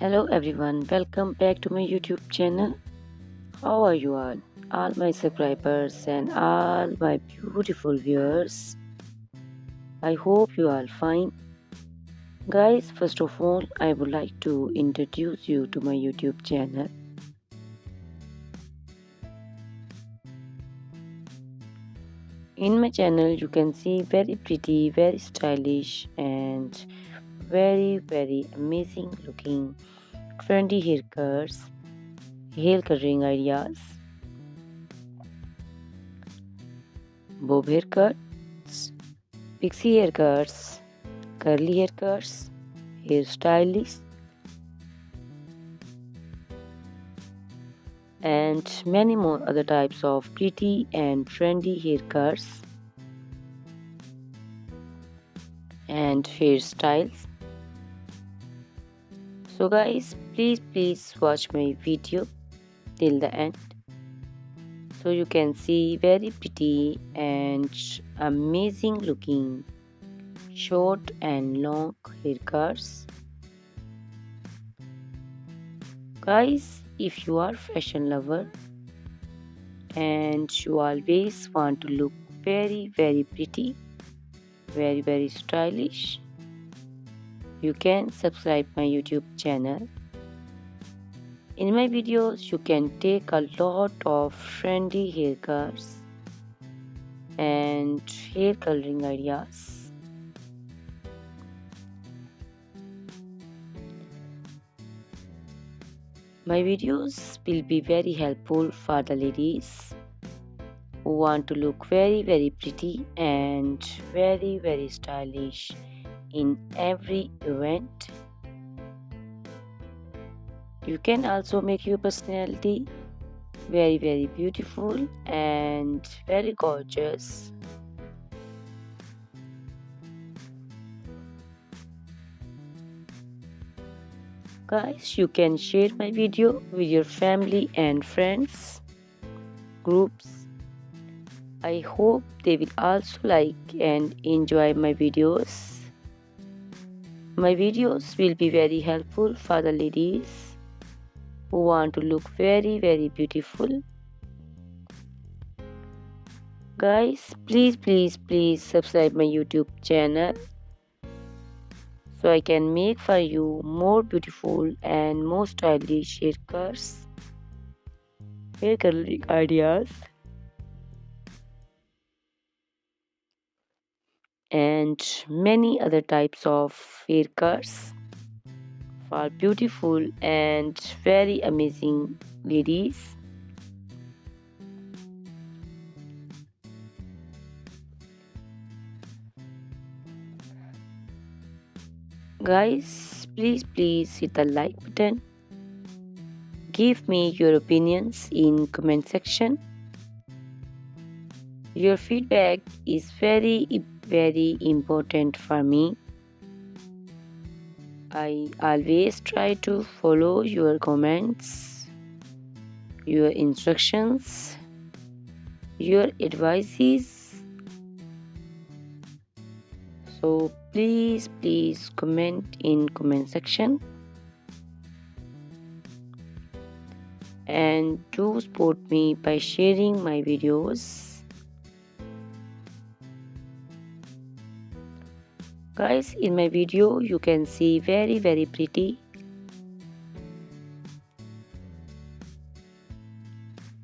Hello everyone, welcome back to my YouTube channel. How are you all my subscribers and all my beautiful viewers? I hope you are fine. Guys, first of all, I would like to introduce you to my YouTube channel. In my channel, you can see very pretty, very stylish, and very amazing looking trendy haircuts, hair coloring ideas, bob haircuts, pixie haircuts, curly haircuts, hairstylists, and many more other types of pretty and trendy haircuts and hairstyles. So guys, please watch my video till the end so you can see very pretty and amazing looking short and long haircuts. Guys, if you are fashion lover and you always want to look very pretty, very stylish, you can subscribe my YouTube channel. In my videos you can take a lot of trendy haircuts and hair coloring ideas. My videos will be very helpful for the ladies who want to look very pretty and very stylish in every event. You can also make your personality very beautiful and very gorgeous. Guys, you can share my video with your family and friends groups. I hope they will also like and enjoy my videos. My videos will be very helpful for the ladies who want to look very beautiful. Guys, please subscribe my YouTube channel so I can make for you more beautiful and more stylish haircuts, hair coloring ideas, and many other types of haircuts for beautiful and very amazing ladies. Guys, please hit the like button. Give me your opinions in comment section. Your feedback is very important for me. I always try to follow your comments, your instructions, your advices. So please comment in comment section and do support me by sharing my videos. Guys, in my video you can see very pretty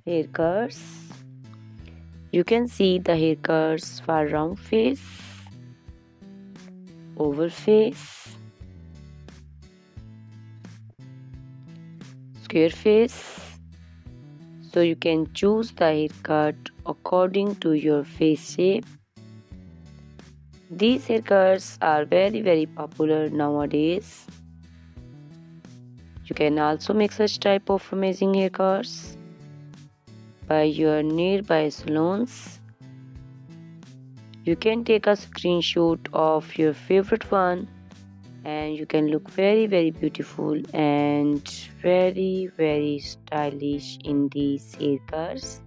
haircuts. You can see the haircuts for round face, oval face, square face. So you can choose the haircut according to your face shape. These haircuts are very popular nowadays. You can also make such type of amazing haircuts by your nearby salons. You can take a screenshot of your favorite one and you can look very beautiful and very stylish in these haircuts.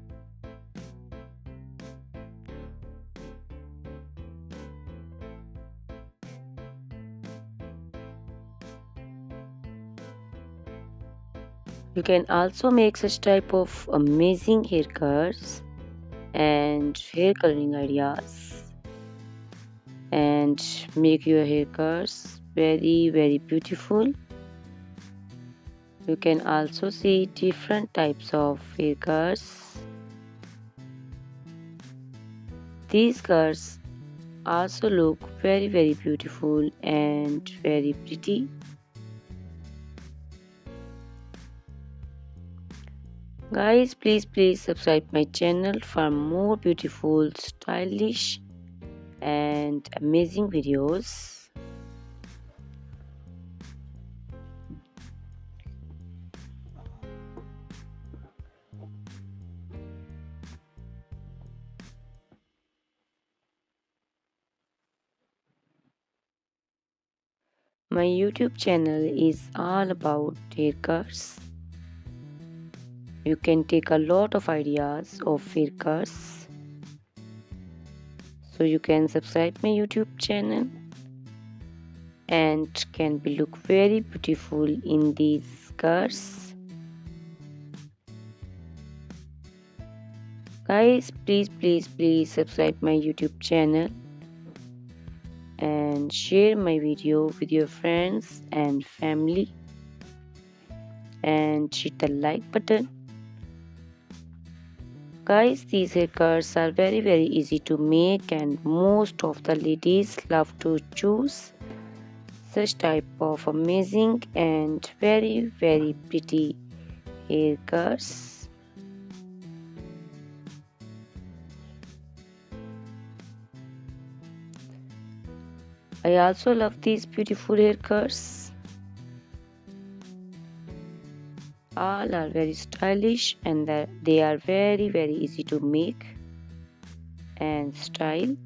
You can also make such type of amazing haircuts and hair coloring ideas and make your haircuts very beautiful. You can also see different types of haircuts. These cuts also look very beautiful and very pretty. Guys, please subscribe my channel for more beautiful, stylish and amazing videos. My YouTube channel is all about haircuts. You can take a lot of ideas of haircuts. So you can subscribe my YouTube channel and can be look very beautiful in these skirts. Guys, please subscribe my YouTube channel and share my video with your friends and family and hit the like button. Guys, these haircuts are very easy to make and most of the ladies love to choose such type of amazing and very pretty haircuts. I also love these beautiful haircuts. All are very stylish and they are very easy to make and style.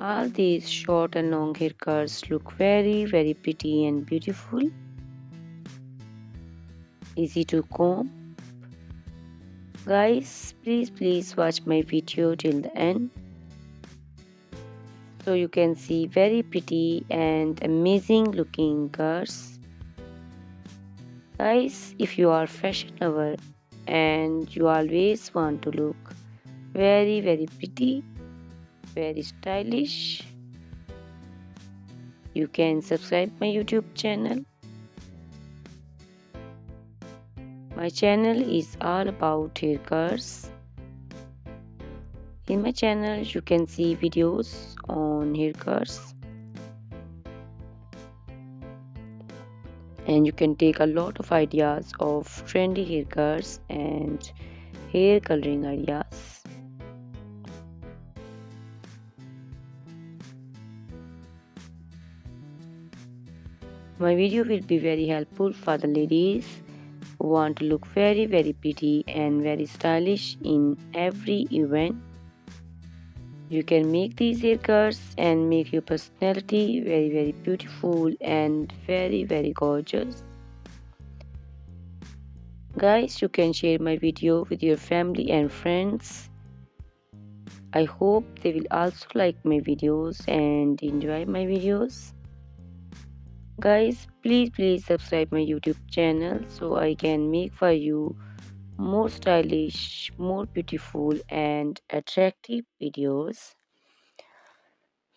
All these short and long haircuts look very pretty and beautiful. Easy to comb. Guys, please watch my video till the end so you can see very pretty and amazing looking girls. Guys, if you are fashion lover and you always want to look very pretty, very stylish, you can subscribe my YouTube channel. My channel is all about haircuts. In my channel you can see videos on haircuts and you can take a lot of ideas of trendy haircuts and hair coloring ideas. My video will be very helpful for the ladies who want to look very pretty and very stylish in every event. You can make these haircuts and make your personality very beautiful and very gorgeous. Guys, you can share my video with your family and friends. I hope they will also like my videos and enjoy my videos. Guys, please subscribe my YouTube channel so I can make for you more stylish, more beautiful and attractive videos.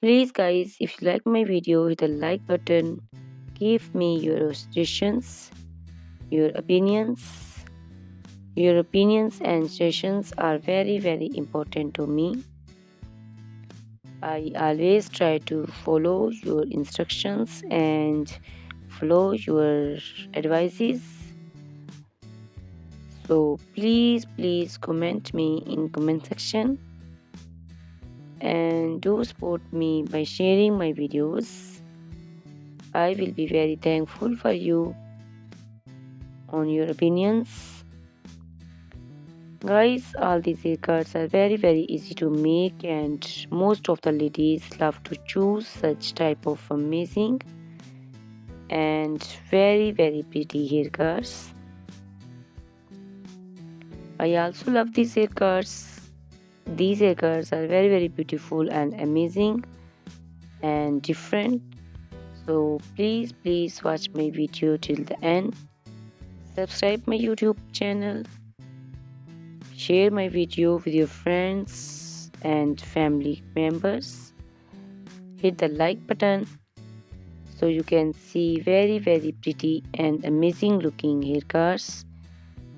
Please guys, if you like my video, hit the like button. Give me your suggestions, your opinions. Your opinions and suggestions are very important to me. I always try to follow your instructions and follow your advices. So please comment me in comment section and do support me by sharing my videos. I will be very thankful for you on your opinions. Guys, all these haircuts are very easy to make and most of the ladies love to choose such type of amazing and very pretty haircuts. I also love these haircuts. These haircuts are very beautiful and amazing and different. So please watch my video till the end subscribe my YouTube channel, share my video with your friends and family members, hit the like button so you can see very pretty and amazing looking haircuts.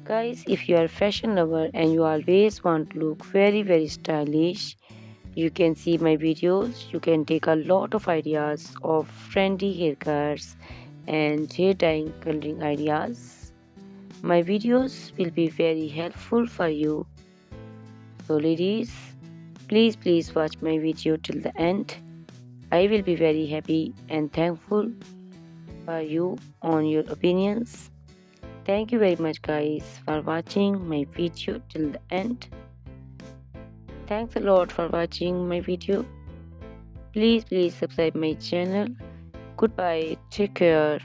Guys, if you are a fashion lover and you always want to look very stylish, you can see my videos. You can take a lot of ideas of trendy haircuts and hair dyeing coloring ideas. My videos will be very helpful for you. So ladies, please watch my video till the end. I will be very happy and thankful for you on your opinions. Thank you very much guys for watching my video till the end. Thanks a lot for watching my video. Please subscribe my channel. Goodbye. Take care.